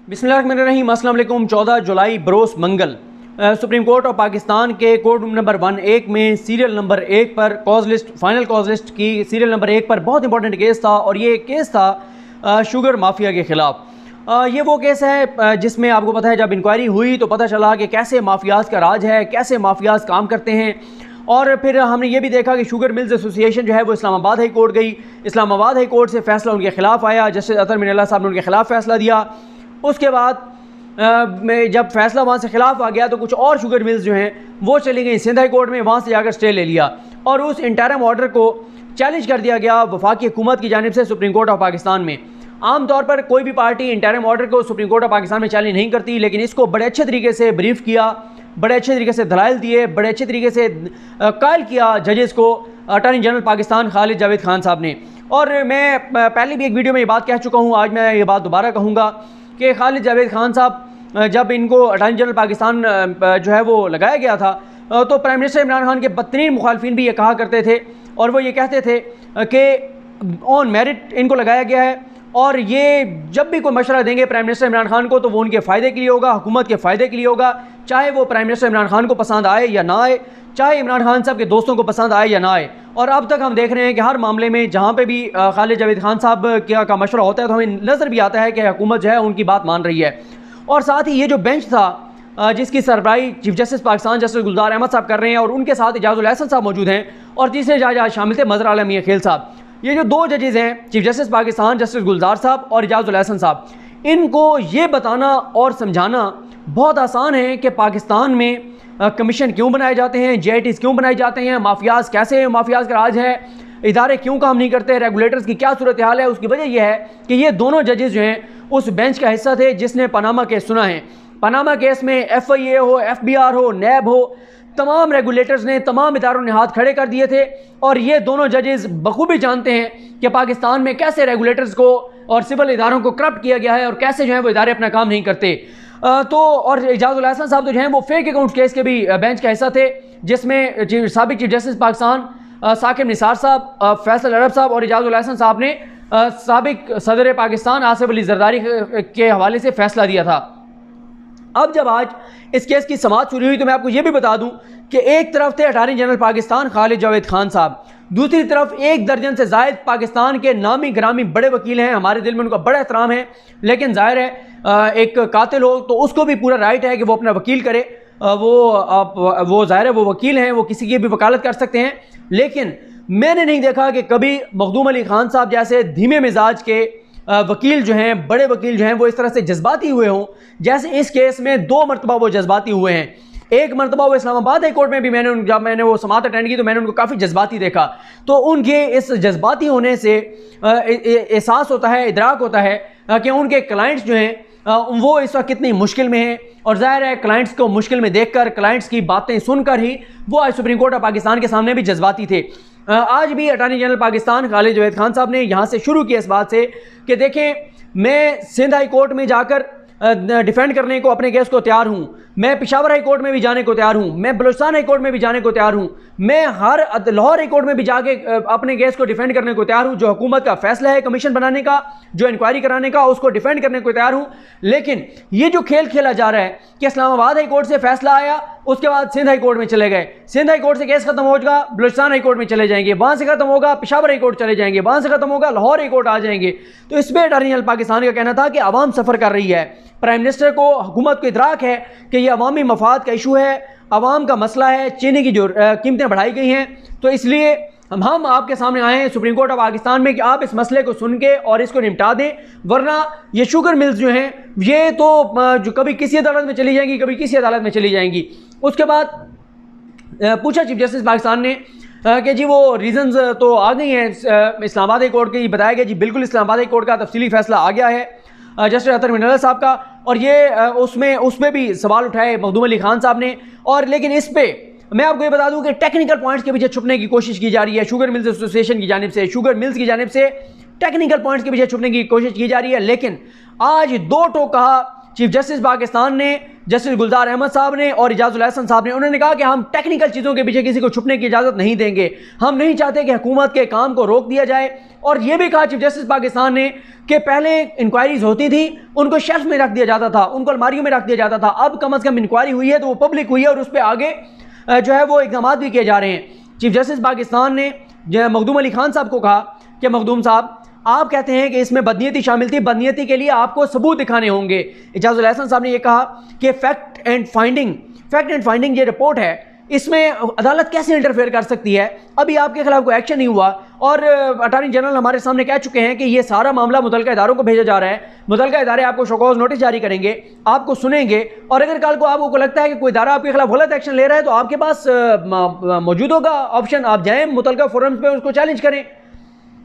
बिस्मिल्लाहिर्रहमानिर्रहीम। अस्सलाम वालेकुम। 14 जुलाई बरोस मंगल सुप्रीम कोर्ट ऑफ पाकिस्तान के कोर्ट रूम नंबर 11 में सीरियल नंबर 1 पर cause list, final cause list की सीरियल नंबर 1 पर बहुत इंपॉर्टेंट केस था और ये केस था शुगर माफिया के ख़िलाफ़। ये वो केस है जिसमें आपको पता है जब इंक्वायरी हुई तो पता चला कि कैसे माफियाज का राज है, कैसे माफियाज काम करते हैं। और फिर हमने ये भी देखा कि शुगर मिल्स एसोसिएशन जो है वो इस्लामाबाद हाई कोर्ट गई। इस्लामाबाद हाई कोर्ट से फ़ैसला उनके ख़िलाफ़ आया। जस्टिस अतर मिनल्ला साहब ने उनके ख़िलाफ़ फ़ैसला दिया। उसके बाद में जब फैसला वहाँ से ख़िलाफ़ आ गया तो कुछ और शुगर मिल्स जो हैं वो चली गई सिंध हाई कोर्ट में, वहाँ से जाकर स्टे ले लिया और उस इंटरिम ऑर्डर को चैलेंज कर दिया गया वफाकी हुकूमत की जानिब से सुप्रीम कोर्ट ऑफ पाकिस्तान में। आम तौर पर कोई भी पार्टी इंटरिम ऑर्डर को सुप्रीम कोर्ट ऑफ पाकिस्तान में चैलेंज नहीं करती, लेकिन इसको बड़े अच्छे तरीके से ब्रीफ किया, बड़े अच्छे तरीके से दलाइल दिए, बड़े अच्छे तरीके से कायल किया जजेस को अटॉर्नी जनरल पाकिस्तान खालिद जावेद खान साहब ने। और मैं पहले भी एक वीडियो में ये बात कह चुका हूँ, आज मैं ये बात दोबारा कहूँगा कि खालिद जावेद खान साहब जब इनको अटॉर्नी जनरल पाकिस्तान जो है वो लगाया गया था तो प्राइम मिनिस्टर इमरान खान के बदतरीन मुखालफिन भी ये कहा करते थे और वो ये कहते थे कि ऑन मेरिट इनको लगाया गया है और ये जब भी कोई मशवरा देंगे प्राइम मिनिस्टर इमरान खान को तो वो उनके फ़ायदे के लिए होगा, हुकूमत के फ़ायदे के लिए होगा, चाहे वो प्राइम मिनिस्टर इमरान खान को पसंद आए या ना आए, चाहे इमरान खान साहब के दोस्तों को पसंद आए या ना आए। और अब तक हम देख रहे हैं कि हर मामले में जहाँ पे भी खालिद जावेद खान साहब का मशवरा होता है तो हमें नज़र भी आता है कि हुकूमत जो है उनकी बात मान रही है। और साथ ही ये जो बेंच था जिसकी सरबराही चीफ जस्टिस पाकिस्तान जस्टिस गुलजार अहमद साहब कर रहे हैं और उनके साथ इजाज़ुल एहसन साहब मौजूद हैं और तीसरे जज आज शामिल थे मज़हर आलम मियां खेल साहब। ये जो दो जजेस हैं चीफ जस्टिस पाकिस्तान जस्टिस गुलजार साहब और इजाज़ुल एहसन साहब, इनको ये बताना और समझाना बहुत आसान है कि पाकिस्तान में कमीशन क्यों बनाए जाते हैं, JITs क्यों बनाए जाते हैं, माफियाज कैसे, माफियाज का राज है, इदारे क्यों काम नहीं करते, रेगुलेटर्स की क्या सूरत हाल है। उसकी वजह यह है कि ये दोनों जजेस जो हैं उस बेंच का हिस्सा थे जिसने पनामा केस सुना है। पनामा केस में FIA हो, FBR हो, NAB हो, तमाम रेगुलेटर्स ने, तमाम इदारों ने हाथ खड़े कर दिए थे और ये दोनों जजेस बखूबी जानते हैं कि पाकिस्तान में कैसे रेगुलेटर्स को और सिविल इदारों को करप्ट किया गया है और कैसे जो है वो इदारे अपना काम नहीं करते। तो और इजाज़ुल एहसन साहब तो जो हैं वो फेक अकाउंट केस के भी बेंच का हिस्सा थे जिसमें साबिक चीफ जस्टिस पाकिस्तान साकिब निसार साहब, फैसल अरब साहब और इजाज़ुल एहसन साहब ने साबिक सदर पाकिस्तान आसिफ अली जरदारी के हवाले से फ़ैसला दिया था। अब जब आज इस केस की समाअत शुरू हुई तो मैं आपको ये भी बता दूं कि एक तरफ थे अटॉर्नी जनरल पाकिस्तान खालिद जावेद खान साहब, दूसरी तरफ 1 दर्जन से ज़ायद पाकिस्तान के नामी ग्रामी बड़े वकील हैं, हमारे दिल में उनका बड़ा एहतराम है। लेकिन जाहिर है एक कातिल हो तो उसको भी पूरा राइट है कि वो अपना वकील करे, वो जाहिर है वो वकील हैं, वो किसी की भी वकालत कर सकते हैं। लेकिन मैंने नहीं देखा कि कभी मखदूम अली खान साहब जैसे धीमे मिजाज के वकील जो हैं, बड़े वकील जो हैं वो इस तरह से जज्बाती हुए हों जैसे इस केस में 2 मरतबा वो जज्बाती हुए हैं। एक मरतबा वो इस्लामाबाद हाई कोर्ट में भी जब मैंने वो समाअत अटेंड की तो मैंने उनको काफ़ी जज्बाती देखा। तो उनके इस जज्बाती होने से एहसास होता है, इदराक होता है कि उनके क्लाइंट्स जो हैं वो इस वक्त कितनी मुश्किल में हैं और ज़ाहिर है क्लाइंट्स को मुश्किल में देखकर, क्लाइंट्स की बातें सुनकर ही वो आज सुप्रीम कोर्ट ऑफ पाकिस्तान के सामने भी जज्बाती थे। आज भी अटॉर्नी जनरल पाकिस्तान खालिद जावेद खान साहब ने यहाँ से शुरू किया इस बात से कि देखें, मैं सिंध हाई कोर्ट में जाकर डिफेंड करने को अपने केस को तैयार हूँ, मैं पेशावर हाई कोर्ट में भी जाने को तैयार हूँ, मैं बलूचिस्तान हाई कोर्ट में भी जाने को तैयार हूँ, मैं हर लाहौर हाई कोर्ट में भी जाके अपने केस को डिफेंड करने को तैयार हूँ। जो हुकूमत का फैसला है कमीशन बनाने का, जो इंक्वायरी कराने का, उसको डिफेंड करने को तैयार हूँ। लेकिन ये जो खेल खेला जा रहा है कि इस्लामाबाद हाई कोर्ट से फैसला आया, उसके बाद सिंध हाई कोर्ट में चले गए, सिंध हाई कोर्ट से केस खत्म होगा बलूचिस्तान हाई कोर्ट में चले जाएंगे, वहाँ से खत्म होगा पेशावर हाई कोर्ट चले जाएंगे, वहाँ से खत्म होगा लाहौर हाई कोर्ट आ जाएंगे। तो इस पर अटॉर्नी जनरल पाकिस्तान का कहना था कि आवाम सफ़र कर रही है, प्राइम मिनिस्टर को, हुकूमत को इदराक है कि यह अवामी मफाद का इशू है, अवाम का मसला है, चीनी की जो कीमतें बढ़ाई गई हैं, तो इसलिए हम आपके सामने आए हैं सुप्रीम कोर्ट ऑफ पाकिस्तान में कि आप इस मसले को सुन के और इसको निपटा दें, वरना ये शुगर मिल्स जो हैं ये तो जो कभी किसी अदालत में चली जाएंगी, कभी किसी अदालत में चली जाएंगी। उसके बाद पूछा चीफ जस्टिस पाकिस्तान ने कि जी वो रीज़न्स तो आ गई हैं इस्लामाबाद हाई कोर्ट के, बताया गया जी बिल्कुल इस्लामाबाद हाई कोर्ट का तफसीली फैसला आ गया है जस्टिस अतर मिनल्ला साहब का, और ये उसमें भी सवाल उठाए मखदूम अली खान साहब ने। और लेकिन इस पे मैं आपको ये बता दूं कि टेक्निकल पॉइंट्स के पीछे छुपने की कोशिश की जा रही है शुगर मिल्स एसोसिएशन की जानिब से, शुगर मिल्स की जानिब से टेक्निकल पॉइंट्स के पीछे छुपने की कोशिश की जा रही है। लेकिन आज 2 टोक कहा चीफ जस्टिस पाकिस्तान ने, जस्टिस गुलजार अहमद साहब ने और इजाजुल हसन साहब ने, उन्होंने कहा कि हम टेक्निकल चीज़ों के पीछे किसी को छुपने की इजाज़त नहीं देंगे, हम नहीं चाहते कि हुकूमत के काम को रोक दिया जाए। और यह भी कहा चीफ जस्टिस पाकिस्तान ने कि पहले इंक्वायरीज होती थी, उनको शेल्फ में रख दिया जाता था, उनको अलमारियों में रख दिया जाता था, अब कम अज़ कम इंक्वायरी हुई है तो वो पब्लिक हुई है और उस पर आगे जो है वो इक़दाम भी किए जा रहे हैं। चीफ जस्टिस पाकिस्तान ने मखदूम अली खान साहब को कहा कि मखदूम साहब, आप कहते हैं कि इसमें बदनीयती शामिल थी, बदनीयती के लिए आपको सबूत दिखाने होंगे। इजाजुल हसन साहब ने यह कहा कि फैक्ट एंड फाइंडिंग ये रिपोर्ट है, इसमें अदालत कैसे इंटरफेयर कर सकती है? अभी आपके खिलाफ कोई एक्शन नहीं हुआ और अटॉर्नी जनरल हमारे सामने कह चुके हैं कि ये सारा मामला मुतल्लिका इदारों को भेजा जा रहा है, मुतल्लिका इदारे आपको शोकॉज नोटिस जारी करेंगे, आपको सुनेंगे और अगर कल को आपको लगता है कि कोई इदारा आपके खिलाफ गलत एक्शन ले रहा है तो आपके पास मौजूद होगा ऑप्शन, आप जाएँ मुतल्लिका फोरम्स पे उसको चैलेंज करें।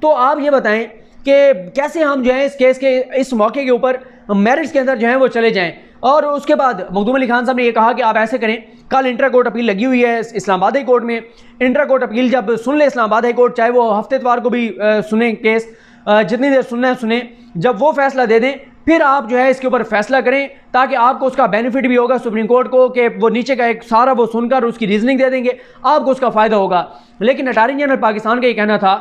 तो आप ये बताएं कि कैसे हम जो है इस केस के इस मौके के ऊपर मेरिट्स के अंदर जो है वो चले जाएं। और उसके बाद मखदूम अली खान साहब ने ये कहा कि आप ऐसे करें, कल इंट्रा कोर्ट अपील लगी हुई है इस्लामाबाद हाई कोर्ट में, इंट्रा कोर्ट अपील जब सुन ले इस्लामाबाद हाई कोर्ट, चाहे वो हफ्ते इतवार को भी सुने केस, जितनी देर सुनना है सुने, जब वो फैसला दे दें फिर आप जो है इसके ऊपर फैसला करें ताकि आपको उसका बेनिफिट भी होगा सुप्रीम कोर्ट को कि वो नीचे का एक सारा वो सुनकर उसकी रीजनिंग दे देंगे, आपको उसका फ़ायदा होगा। लेकिन अटॉर्नी जनरल पाकिस्तान का ये कहना था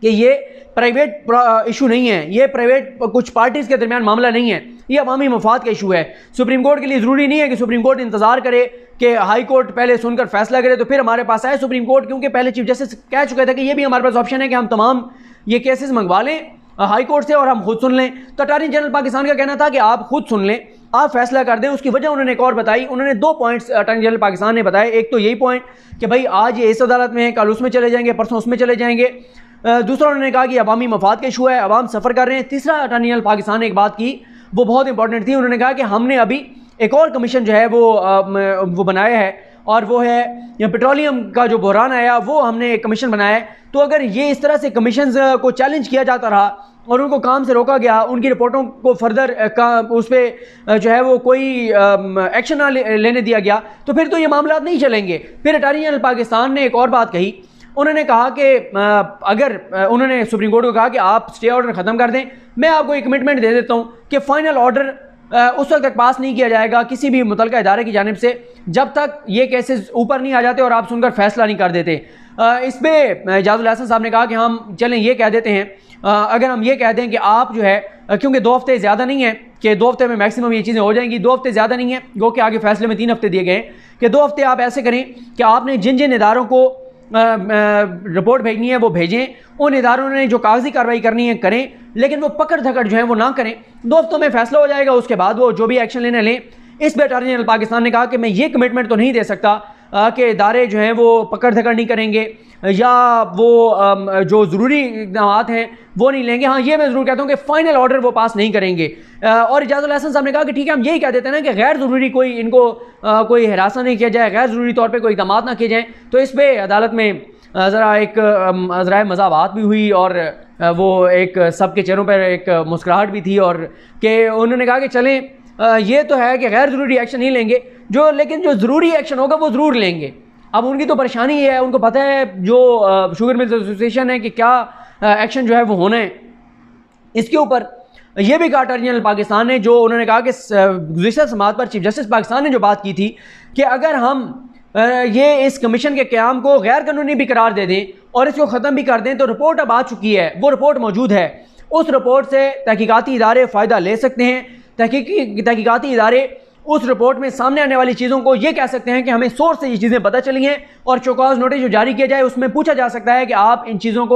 कि ये प्राइवेट इशू नहीं है, ये प्राइवेट कुछ पार्टीज़ के दरमियान मामला नहीं है, ये अवामी मफाद का इशू है। सुप्रीम कोर्ट के लिए ज़रूरी नहीं है कि सुप्रीम कोर्ट इंतज़ार करे कि हाई कोर्ट पहले सुनकर फैसला करे तो फिर हमारे पास आए सुप्रीम कोर्ट, क्योंकि पहले चीफ जस्टिस कह चुके थे कि ये भी हमारे पास ऑप्शन है कि हम तमाम ये केसेस मंगवा लें हाई कोर्ट से और हम खुद सुन लें। तो अटॉर्नी जनरल पाकिस्तान का कहना था कि आप खुद सुन लें, आप फैसला कर दें। उसकी वजह उन्होंने एक और बताई, उन्होंने 2 पॉइंट्स अटॉर्नी जनरल पाकिस्तान ने बताए। एक तो यही पॉइंट कि भाई आज ये इस अदालत में है, कल उसमें चले जाएंगे, परसों उसमें चले जाएंगे। दूसरा उन्होंने कहा कि अवामी मफाद का इशू है, अवाम सफ़र कर रहे हैं। तीसरा अटॉर्नी जनरल पाकिस्तान ने एक बात की वो बहुत इंपॉर्टेंट थी, उन्होंने कहा कि हमने अभी एक और कमीशन जो है वो बनाया है और वो है पेट्रोलियम का जो बहरान आया वो हमने एक कमीशन बनाया है। तो अगर ये इस तरह से कमीशन को चैलेंज किया जाता रहा और उनको काम से रोका गया, उनकी रिपोर्टों को फर्दर उस पर जो है वो कोई एक्शन ना लेने दिया गया तो फिर तो ये मामला नहीं चलेंगे। फिर अटॉर्नी जनरल पाकिस्तान ने एक और बात कही, उन्होंने कहा कि अगर उन्होंने सुप्रीम कोर्ट को कहा कि आप स्टे ऑर्डर ख़त्म कर दें, मैं आपको एक कमिटमेंट दे देता हूँ कि फ़ाइनल ऑर्डर उस वक्त तक पास नहीं किया जाएगा किसी भी मुतल्लिका इदारे की जानिब से जब तक ये केसेस ऊपर नहीं आ जाते और आप सुनकर फैसला नहीं कर देते। इस पर इजाजुल हसन साहब ने कहा कि हम चलें ये कह देते हैं, अगर हम ये कह दें कि आप जो है क्योंकि 2 हफ्ते ज़्यादा नहीं है कि 2 हफ्ते में मैक्सिमम ये चीज़ें हो जाएंगी, 2 हफ्ते ज़्यादा नहीं है, गो के आगे फैसले में 3 हफ्ते दिए गए कि 2 हफ्ते आप ऐसे करें कि आपने जिन जिन इदारों को रिपोर्ट भेजनी है वो भेजें, उन इदारों ने जो कागजी कार्रवाई करनी है करें, लेकिन वो पकड़ धकड़ जो है वो ना करें। 2 हफ्तों में फैसला हो जाएगा, उसके बाद वो जो भी एक्शन लेने लें। इस पर अटॉर्नी जनरल पाकिस्तान ने कहा कि मैं ये कमिटमेंट तो नहीं दे सकता कि इदारे जो हैं वो पकड़ धकड़ नहीं करेंगे या वो जो ज़रूरी इक़दाम हैं वो नहीं लेंगे। हाँ, ये मैं ज़रूर कहता हूँ कि फ़ाइनल ऑर्डर वो पास नहीं करेंगे। और इजाजुल हसन साहब ने कहा कि ठीक है, हम यही कह देते हैं ना कि गैर ज़रूरी कोई इनको कोई हिरासा नहीं किया जाए, गैर ज़रूरी तौर पर कोई इक़दाम ना किए जाएँ। तो इस पर अदालत में ज़रा एक ज़रा मज़ाक़ात भी हुई और वो एक सबके चेहरों पर एक मुस्कुराहट भी थी और कि उन्होंने कहा कि चलें ये तो है कि गैर ज़रूरी एक्शन नहीं लेंगे लेकिन जो ज़रूरी एक्शन होगा वो ज़रूर लेंगे। अब उनकी तो परेशानी ये है, उनको पता है जो शुगर मिल्स एसोसिएशन है कि क्या एक्शन जो है वो होना है। इसके ऊपर यह भी कहा अटॉर्नी जनरल पाकिस्तान ने, जो उन्होंने कहा कि गुज़िश्ता समाअत पर चीफ जस्टिस पाकिस्तान ने जो बात की थी कि अगर हम ये इस कमीशन के क़याम को गैर कानूनी भी करार दे दें और इसको ख़त्म भी कर दें तो रिपोर्ट अब आ चुकी है, वो रिपोर्ट मौजूद है, उस रिपोर्ट से तहकीकाती इदारे फ़ायदा ले सकते हैं। तहकीकाती इदारे उस रिपोर्ट में सामने आने वाली चीज़ों को ये कह सकते हैं कि हमें सोर्स से ये चीज़ें पता चली हैं और चौकास नोटिस जो जारी किया जाए उसमें पूछा जा सकता है कि आप इन चीज़ों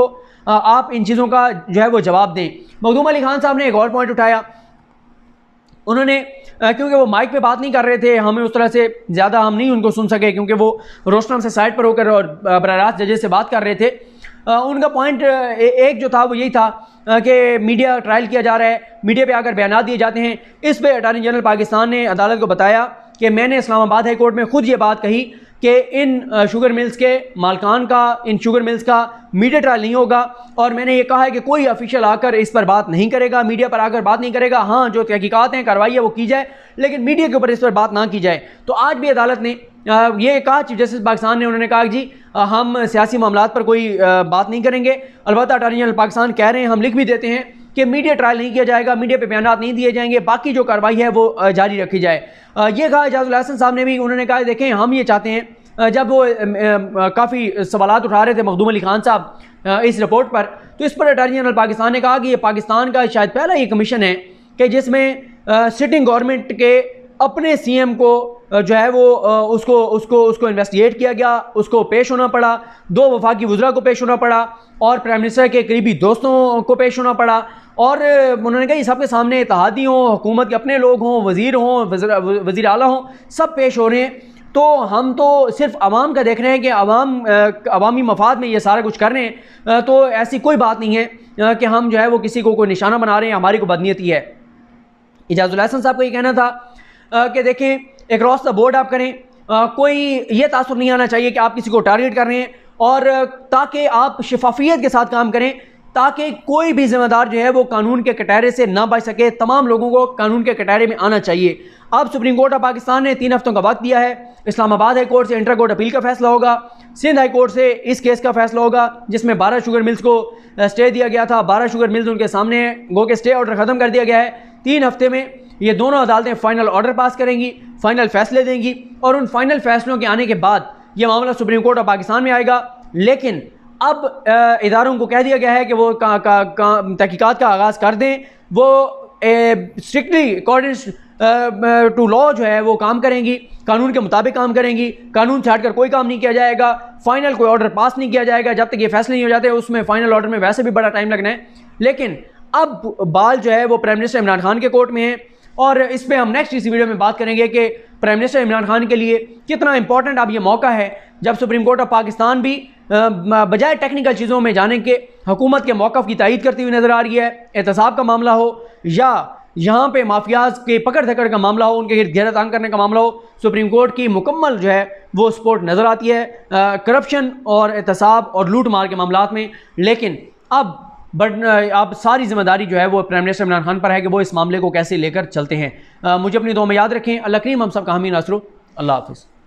का जो है वो जवाब दें। मखदूम अली खान साहब ने एक और पॉइंट उठाया, उन्होंने क्योंकि वो माइक पे बात नहीं कर रहे थे, हमें उस तरह से ज़्यादा हम नहीं उनको सुन सके क्योंकि वो रोशनाम से साइड पर होकर और बराह रास्त जजेस से बात कर रहे थे। उनका पॉइंट एक जो था वो यही था कि मीडिया ट्रायल किया जा रहा है, मीडिया पे आकर बयान दिए जाते हैं। इस पे अटॉर्नी जनरल पाकिस्तान ने अदालत को बताया कि मैंने इस्लामाबाद हाई कोर्ट में खुद ये बात कही कि इन शुगर मिल्स के मालकान का, इन शुगर मिल्स का मीडिया ट्रायल नहीं होगा और मैंने ये कहा है कि कोई ऑफिशियल आकर इस पर बात नहीं करेगा, मीडिया पर आकर बात नहीं करेगा। हाँ, जो तहकीकात हैं, कार्रवाई है वो की जाए, लेकिन मीडिया के ऊपर इस पर बात ना की जाए। तो आज भी अदालत ने ये कहा, चीफ जस्टिस पाकिस्तान ने, उन्होंने कहा कि जी हम सियासी मामलात पर कोई बात नहीं करेंगे। अलबत्ता अटॉर्नी जनरल पाकिस्तान कह रहे हैं, हम लिख भी देते हैं कि मीडिया ट्रायल नहीं किया जाएगा, मीडिया पे बयानात नहीं दिए जाएंगे, बाकी जो कार्रवाई है वो जारी रखी जाए। ये कहा एजाजुल हसन साहब ने भी, उन्होंने कहा देखें हम ये चाहते हैं, जब वो काफ़ी सवालात उठा रहे थे मखदूम अली खान साहब इस रिपोर्ट पर, तो इस पर अटॉर्नी जनरल पाकिस्तान ने कहा कि ये पाकिस्तान का शायद पहला ये कमीशन है कि जिसमें सिटिंग गवर्नमेंट के अपने सीएम को जो है वो उसको इन्वेस्टिगेट किया गया, उसको पेश होना पड़ा, 2 वफाकी वज़रा को पेश होना पड़ा और प्राइम मिनिस्टर के करीबी दोस्तों को पेश होना पड़ा। और उन्होंने कहा सबके सामने इत्तेहादी हों, हुकूमत के अपने लोग हों, वज़ीर हों, वज़ीर आला हों, सब पेश हो रहे हैं। तो हम तो सिर्फ आवाम का देख रहे हैं कि अवामी मफाद में ये सारा कुछ कर रहे हैं, तो ऐसी कोई बात नहीं है कि हम जो है वो किसी को कोई निशाना बना रहे हैं, हमारी को बदनीयती है। एजाजुल हसन साहब को ये कहना था कि देखें अक्रॉस द बोर्ड आप करें, कोई ये तासुर नहीं आना चाहिए कि आप किसी को टारगेट कर रहे हैं, और ताकि आप शफाफियत के साथ काम करें ताकि कोई भी जिम्मेदार जो है वो कानून के कटहरे से ना बच सके। तमाम लोगों को कानून के कटहरे में आना चाहिए। अब सुप्रीम कोर्ट ऑफ पाकिस्तान ने 3 हफ्तों का वक्त दिया है। इस्लामाबाद हाई कोर्ट से इंटर कोर्ट अपील का फैसला होगा, सिंध हाई कोर्ट से इस केस का फैसला होगा जिसमें 12 शुगर मिल्स को स्टे दिया गया था। 12 शुगर मिल्स उनके सामने गो के स्टे ऑर्डर ख़त्म कर दिया गया है। 3 हफ्ते में ये दोनों अदालतें फाइनल ऑर्डर पास करेंगी, फाइनल फैसले देंगी, और उन फाइनल फैसलों के आने के बाद ये मामला सुप्रीम कोर्ट ऑफ पाकिस्तान में आएगा। लेकिन अब इदारों को कह दिया गया है कि वो तहकीकात का आगाज़ कर दें, वो स्ट्रिक्टली अकॉर्डिंग टू लॉ जो है वो काम करेंगी, कानून के मुताबिक काम करेंगी, कानून छाट कर कोई काम नहीं किया जाएगा, फाइनल कोई ऑर्डर पास नहीं किया जाएगा जब तक ये फैसले नहीं हो जाते। उसमें फाइनल ऑर्डर में वैसे भी बड़ा टाइम लगना है। लेकिन अब बाल जो है वो प्राइम मिनिस्टर इमरान खान के कोर्ट में है, और इस पर हम नेक्स्ट इसी वीडियो में बात करेंगे कि प्राइम मिनिस्टर इमरान खान के लिए कितना इंपॉर्टेंट अब ये मौका है जब सुप्रीम कोर्ट ऑफ पाकिस्तान भी बजाय टेक्निकल चीज़ों में जाने के हुकूमत के मौक़िफ़ की तायीद करती हुई नज़र आ रही है। एहतसाब का मामला हो या यहाँ पे माफियाज के पकड़ धकड़ का मामला हो, उनके घेरा तांग करने का मामला हो, सुप्रीम कोर्ट की मुकम्मल जो है वो सपोर्ट नज़र आती है करप्शन और एहतसाब और लूट मार के मामलात में। लेकिन अब सारी जिम्मेदारी जो है वो प्राइम मिनिस्टर इमरान खान पर है कि वो इस मामले को कैसे लेकर चलते हैं। मुझे अपनी दुआ में याद रखें। अल्लाह करीम हम सब का हामी नासरो। अल्लाह हाफ़िज़।